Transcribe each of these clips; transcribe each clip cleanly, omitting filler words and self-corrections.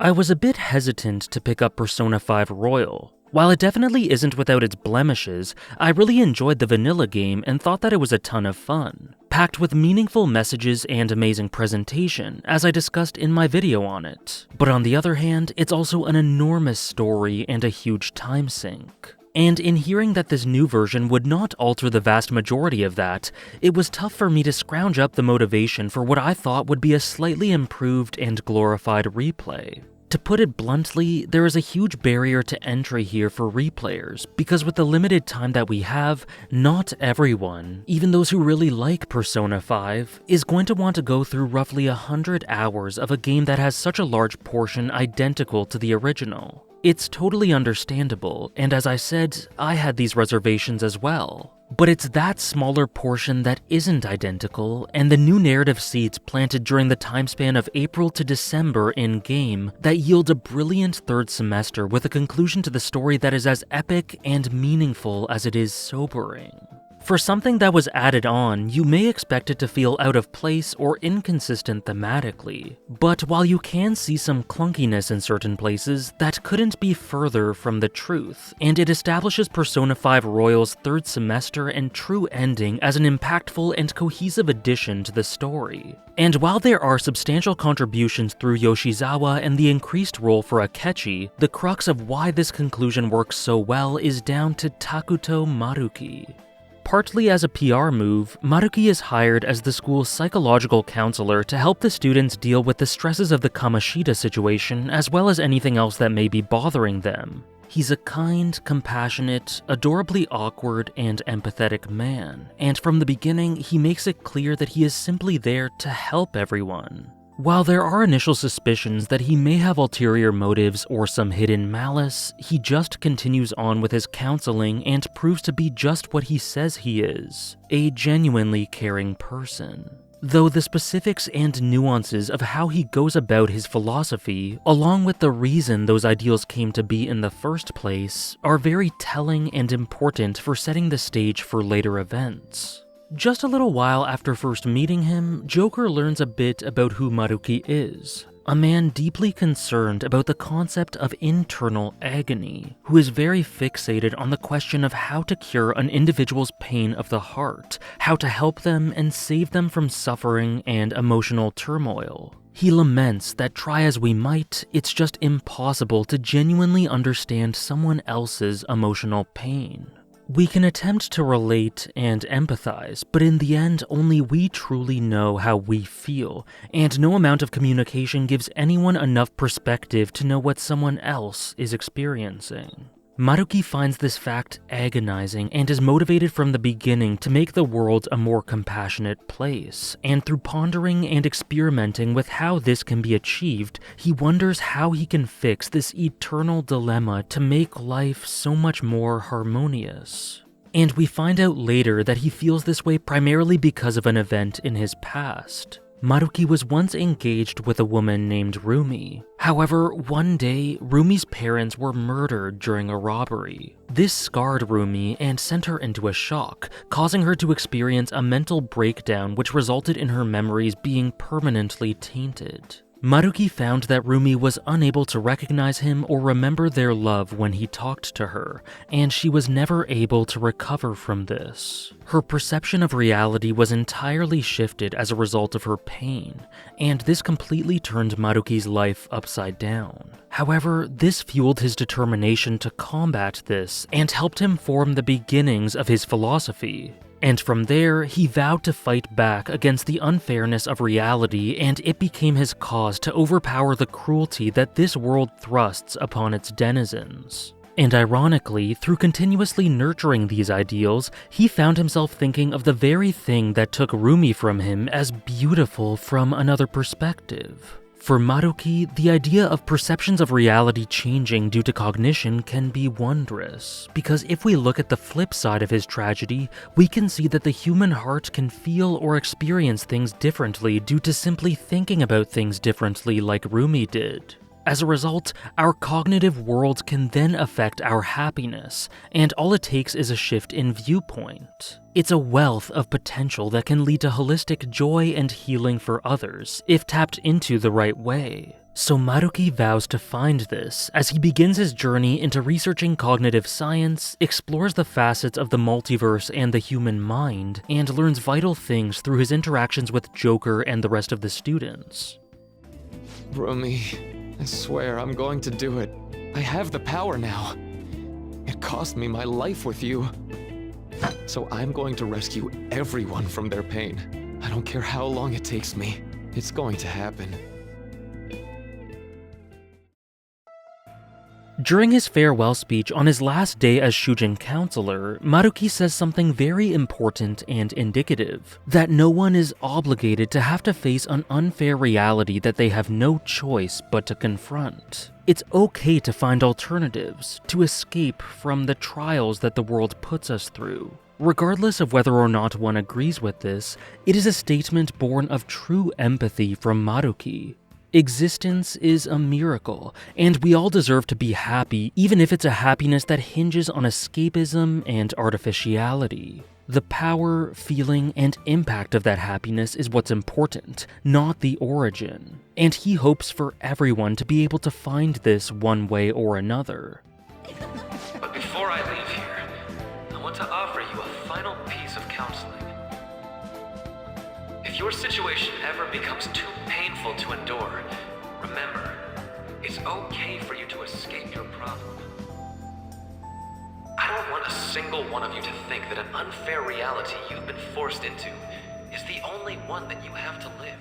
I was a bit hesitant to pick up Persona 5 Royal. While it definitely isn't without its blemishes, I really enjoyed the vanilla game and thought that it was a ton of fun, packed with meaningful messages and amazing presentation, as I discussed in my video on it. But on the other hand, it's also an enormous story and a huge time sink. And in hearing that this new version would not alter the vast majority of that, it was tough for me to scrounge up the motivation for what I thought would be a slightly improved and glorified replay. To put it bluntly, there is a huge barrier to entry here for replayers, because with the limited time that we have, not everyone, even those who really like Persona 5, is going to want to go through roughly 100 hours of a game that has such a large portion identical to the original. It's totally understandable, and as I said, I had these reservations as well. But it's that smaller portion that isn't identical, and the new narrative seeds planted during the time span of April to December in-game that yield a brilliant third semester with a conclusion to the story that is as epic and meaningful as it is sobering. For something that was added on, you may expect it to feel out of place or inconsistent thematically, but while you can see some clunkiness in certain places, that couldn't be further from the truth, and it establishes Persona 5 Royal's third semester and true ending as an impactful and cohesive addition to the story. And while there are substantial contributions through Yoshizawa and the increased role for Akechi, the crux of why this conclusion works so well is down to Takuto Maruki. Partly as a PR move, Maruki is hired as the school's psychological counselor to help the students deal with the stresses of the Kamoshida situation as well as anything else that may be bothering them. He's a kind, compassionate, adorably awkward, and empathetic man, and from the beginning, he makes it clear that he is simply there to help everyone. While there are initial suspicions that he may have ulterior motives or some hidden malice, he just continues on with his counseling and proves to be just what he says he is, a genuinely caring person. Though the specifics and nuances of how he goes about his philosophy, along with the reason those ideals came to be in the first place, are very telling and important for setting the stage for later events. Just a little while after first meeting him, Joker learns a bit about who Maruki is. A man deeply concerned about the concept of internal agony, who is very fixated on the question of how to cure an individual's pain of the heart, how to help them and save them from suffering and emotional turmoil. He laments that try as we might, it's just impossible to genuinely understand someone else's emotional pain. We can attempt to relate and empathize, but in the end, only we truly know how we feel, and no amount of communication gives anyone enough perspective to know what someone else is experiencing. Maruki finds this fact agonizing and is motivated from the beginning to make the world a more compassionate place, and through pondering and experimenting with how this can be achieved, he wonders how he can fix this eternal dilemma to make life so much more harmonious. And we find out later that he feels this way primarily because of an event in his past. Maruki was once engaged with a woman named Rumi. However, one day, Rumi's parents were murdered during a robbery. This scarred Rumi and sent her into a shock, causing her to experience a mental breakdown which resulted in her memories being permanently tainted. Maruki found that Rumi was unable to recognize him or remember their love when he talked to her, and she was never able to recover from this. Her perception of reality was entirely shifted as a result of her pain, and this completely turned Maruki's life upside down. However, this fueled his determination to combat this and helped him form the beginnings of his philosophy. And from there, he vowed to fight back against the unfairness of reality, and it became his cause to overpower the cruelty that this world thrusts upon its denizens. And ironically, through continuously nurturing these ideals, he found himself thinking of the very thing that took Rumi from him as beautiful from another perspective. For Maruki, the idea of perceptions of reality changing due to cognition can be wondrous, because if we look at the flip side of his tragedy, we can see that the human heart can feel or experience things differently due to simply thinking about things differently like Rumi did. As a result, our cognitive world can then affect our happiness, and all it takes is a shift in viewpoint. It's a wealth of potential that can lead to holistic joy and healing for others, if tapped into the right way. So Maruki vows to find this as he begins his journey into researching cognitive science, explores the facets of the multiverse and the human mind, and learns vital things through his interactions with Joker and the rest of the students. Rumi, I swear I'm going to do it. I have the power now. It cost me my life with you. So I'm going to rescue everyone from their pain. I don't care how long it takes me. It's going to happen. During his farewell speech on his last day as Shujin counselor, Maruki says something very important and indicative, that no one is obligated to have to face an unfair reality that they have no choice but to confront. It's okay to find alternatives, to escape from the trials that the world puts us through. Regardless of whether or not one agrees with this, it is a statement born of true empathy from Maruki. Existence is a miracle, and we all deserve to be happy, even if it's a happiness that hinges on escapism and artificiality. The power, feeling, and impact of that happiness is what's important, not the origin. And he hopes for everyone to be able to find this one way or another. But before I leave here, I want to offer you a final piece of counseling. If your situation ever becomes too painful to endure, remember, it's okay for you to escape your problem. I don't want a single one of you to think that an unfair reality you've been forced into is the only one that you have to live.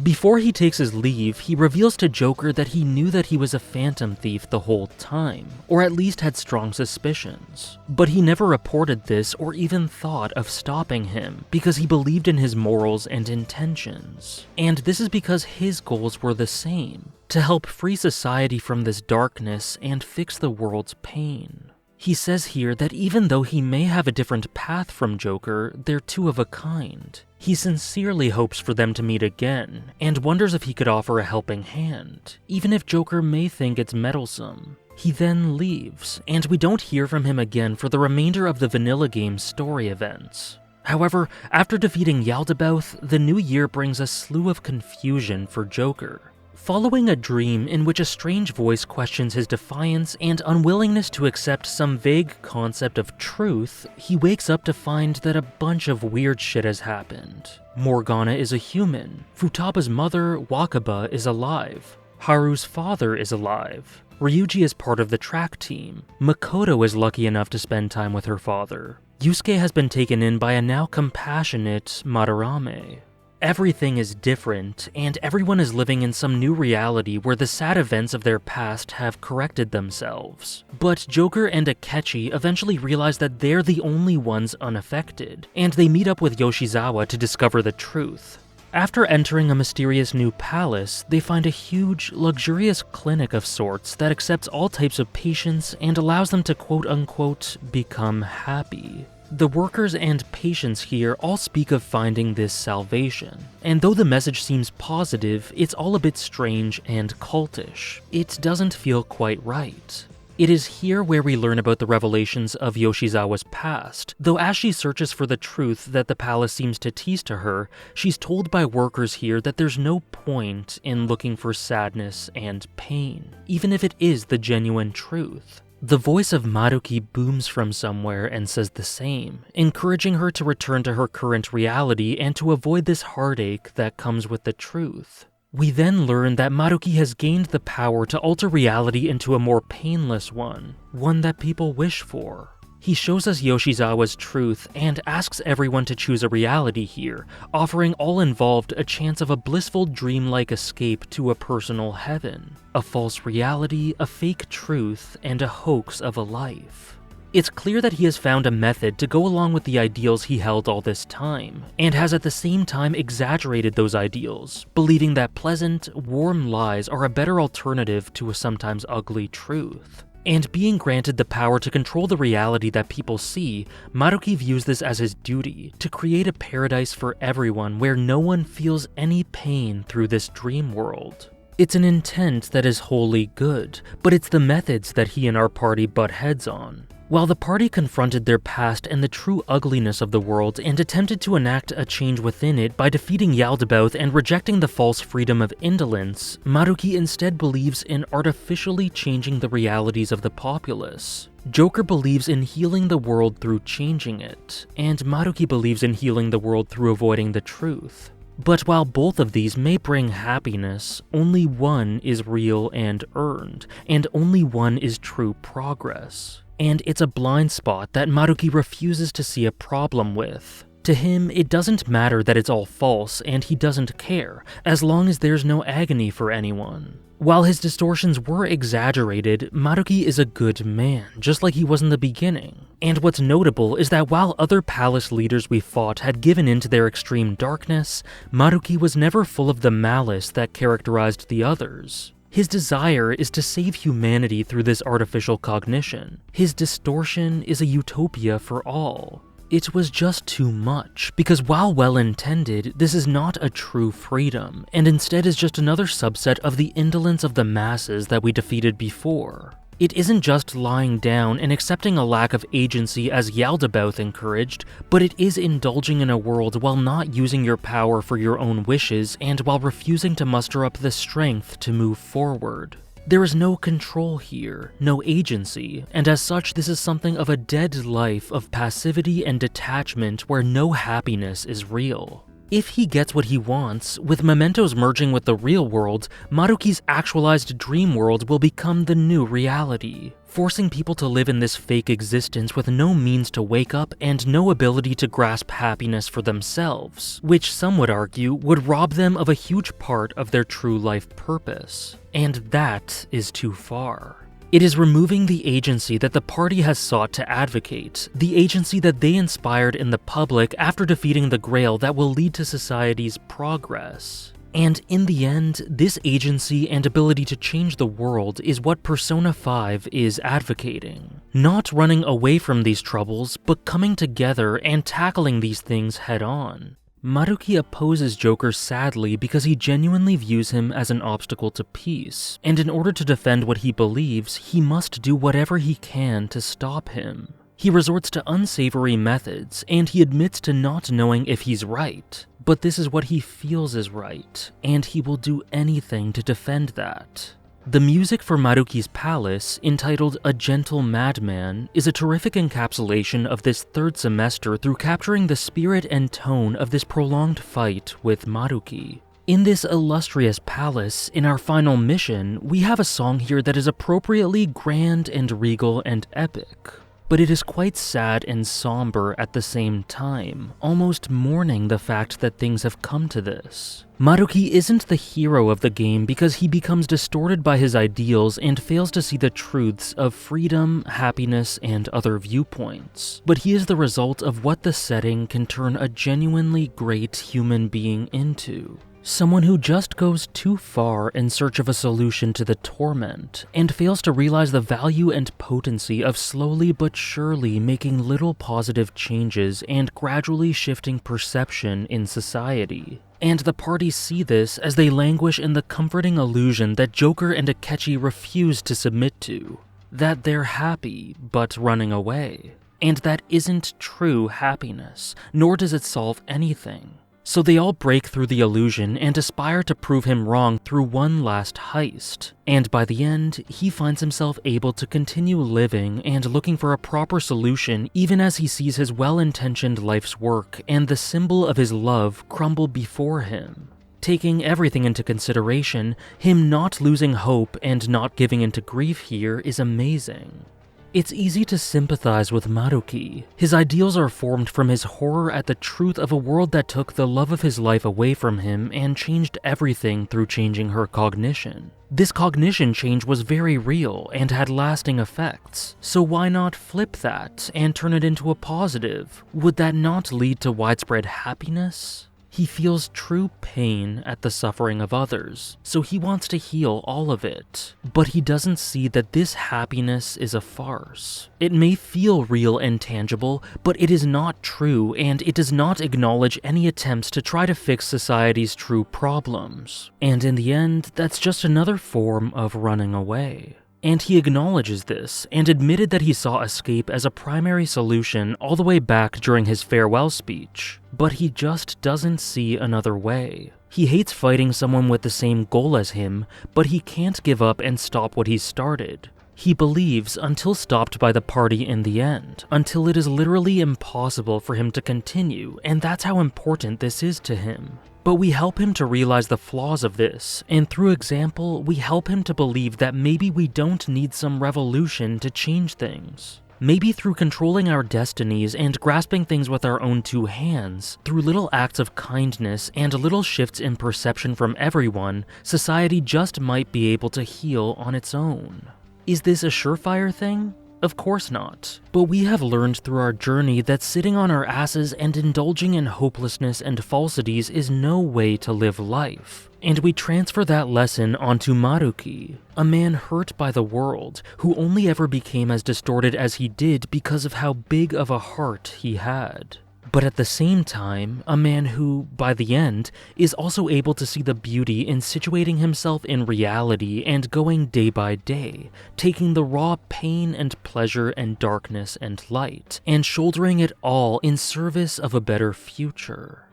Before he takes his leave, he reveals to Joker that he knew that he was a phantom thief the whole time, or at least had strong suspicions. But he never reported this or even thought of stopping him because he believed in his morals and intentions. And this is because his goals were the same, to help free society from this darkness and fix the world's pain. He says here that even though he may have a different path from Joker, they're two of a kind. He sincerely hopes for them to meet again, and wonders if he could offer a helping hand, even if Joker may think it's meddlesome. He then leaves, and we don't hear from him again for the remainder of the vanilla game's story events. However, after defeating Yaldabaoth, the new year brings a slew of confusion for Joker. Following a dream in which a strange voice questions his defiance and unwillingness to accept some vague concept of truth, he wakes up to find that a bunch of weird shit has happened. Morgana is a human, Futaba's mother, Wakaba, is alive, Haru's father is alive, Ryuji is part of the track team, Makoto is lucky enough to spend time with her father, Yusuke has been taken in by a now compassionate Madarame. Everything is different, and everyone is living in some new reality where the sad events of their past have corrected themselves. But Joker and Akechi eventually realize that they're the only ones unaffected, and they meet up with Yoshizawa to discover the truth. After entering a mysterious new palace, they find a huge, luxurious clinic of sorts that accepts all types of patients and allows them to quote-unquote become happy. The workers and patients here all speak of finding this salvation, and though the message seems positive, it's all a bit strange and cultish. It doesn't feel quite right. It is here where we learn about the revelations of Yoshizawa's past, though as she searches for the truth that the palace seems to tease to her, she's told by workers here that there's no point in looking for sadness and pain, even if it is the genuine truth. The voice of Maruki booms from somewhere and says the same, encouraging her to return to her current reality and to avoid this heartache that comes with the truth. We then learn that Maruki has gained the power to alter reality into a more painless one that people wish for. He shows us Yoshizawa's truth and asks everyone to choose a reality here, offering all involved a chance of a blissful dreamlike escape to a personal heaven, a false reality, a fake truth, and a hoax of a life. It's clear that he has found a method to go along with the ideals he held all this time, and has at the same time exaggerated those ideals, believing that pleasant, warm lies are a better alternative to a sometimes ugly truth. And being granted the power to control the reality that people see, Maruki views this as his duty, to create a paradise for everyone where no one feels any pain through this dream world. It's an intent that is wholly good, but it's the methods that he and our party butt heads on. While the party confronted their past and the true ugliness of the world and attempted to enact a change within it by defeating Yaldabaoth and rejecting the false freedom of indolence, Maruki instead believes in artificially changing the realities of the populace. Joker believes in healing the world through changing it, and Maruki believes in healing the world through avoiding the truth. But while both of these may bring happiness, only one is real and earned, and only one is true progress. And it's a blind spot that Maruki refuses to see a problem with. To him, it doesn't matter that it's all false, and he doesn't care, as long as there's no agony for anyone. While his distortions were exaggerated, Maruki is a good man, just like he was in the beginning. And what's notable is that while other palace leaders we fought had given in to their extreme darkness, Maruki was never full of the malice that characterized the others. His desire is to save humanity through this artificial cognition. His distortion is a utopia for all. It was just too much, because while well-intended, this is not a true freedom, and instead is just another subset of the indolence of the masses that we defeated before. It isn't just lying down and accepting a lack of agency as Yaldabaoth encouraged, but it is indulging in a world while not using your power for your own wishes and while refusing to muster up the strength to move forward. There is no control here, no agency, and as such this is something of a dead life of passivity and detachment where no happiness is real. If he gets what he wants, with mementos merging with the real world, Maruki's actualized dream world will become the new reality, forcing people to live in this fake existence with no means to wake up and no ability to grasp happiness for themselves, which some would argue would rob them of a huge part of their true life purpose. And that is too far. It is removing the agency that the party has sought to advocate, the agency that they inspired in the public after defeating the Grail that will lead to society's progress. And in the end, this agency and ability to change the world is what Persona 5 is advocating. Not running away from these troubles, but coming together and tackling these things head on. Maruki opposes Joker sadly because he genuinely views him as an obstacle to peace, and in order to defend what he believes, he must do whatever he can to stop him. He resorts to unsavory methods, and he admits to not knowing if he's right, but this is what he feels is right, and he will do anything to defend that. The music for Maruki's Palace, entitled A Gentle Madman, is a terrific encapsulation of this third semester through capturing the spirit and tone of this prolonged fight with Maruki. In this illustrious palace, in our final mission, we have a song here that is appropriately grand and regal and epic. But it is quite sad and somber at the same time, almost mourning the fact that things have come to this. Maruki isn't the hero of the game because he becomes distorted by his ideals and fails to see the truths of freedom, happiness, and other viewpoints. But he is the result of what the setting can turn a genuinely great human being into. Someone who just goes too far in search of a solution to the torment, and fails to realize the value and potency of slowly but surely making little positive changes and gradually shifting perception in society. And the party see this as they languish in the comforting illusion that Joker and Akechi refuse to submit to. That they're happy, but running away. And that isn't true happiness, nor does it solve anything. So they all break through the illusion and aspire to prove him wrong through one last heist. And by the end, he finds himself able to continue living and looking for a proper solution even as he sees his well-intentioned life's work and the symbol of his love crumble before him. Taking everything into consideration, him not losing hope and not giving into grief here is amazing. It's easy to sympathize with Maruki. His ideals are formed from his horror at the truth of a world that took the love of his life away from him and changed everything through changing her cognition. This cognition change was very real and had lasting effects, so why not flip that and turn it into a positive? Would that not lead to widespread happiness? He feels true pain at the suffering of others, so he wants to heal all of it. But he doesn't see that this happiness is a farce. It may feel real and tangible, but it is not true, and it does not acknowledge any attempts to try to fix society's true problems. And in the end, that's just another form of running away. And he acknowledges this and admitted that he saw escape as a primary solution all the way back during his farewell speech. But he just doesn't see another way. He hates fighting someone with the same goal as him, but he can't give up and stop what he's started. He believes until stopped by the party in the end, until it is literally impossible for him to continue, and that's how important this is to him. But we help him to realize the flaws of this, and through example, we help him to believe that maybe we don't need some revolution to change things. Maybe through controlling our destinies and grasping things with our own two hands, through little acts of kindness and little shifts in perception from everyone, society just might be able to heal on its own. Is this a surefire thing? Of course not. But we have learned through our journey that sitting on our asses and indulging in hopelessness and falsities is no way to live life. And we transfer that lesson onto Maruki, a man hurt by the world, who only ever became as distorted as he did because of how big of a heart he had. But at the same time, a man who, by the end, is also able to see the beauty in situating himself in reality and going day by day, taking the raw pain and pleasure and darkness and light, and shouldering it all in service of a better future.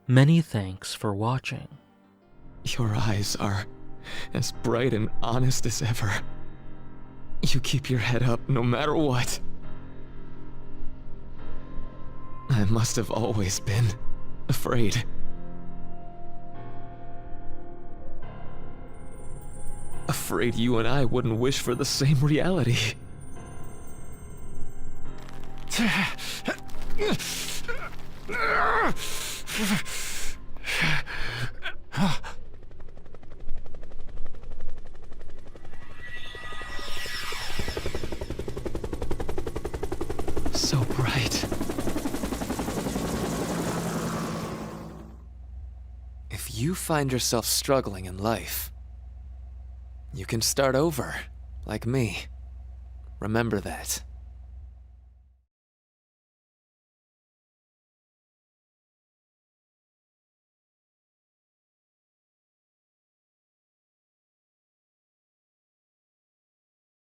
Many thanks for watching. Your eyes are as bright and honest as ever. You keep your head up no matter what. I must have always been afraid. Afraid you and I wouldn't wish for the same reality. So bright. If you find yourself struggling in life, you can start over, like me. Remember that.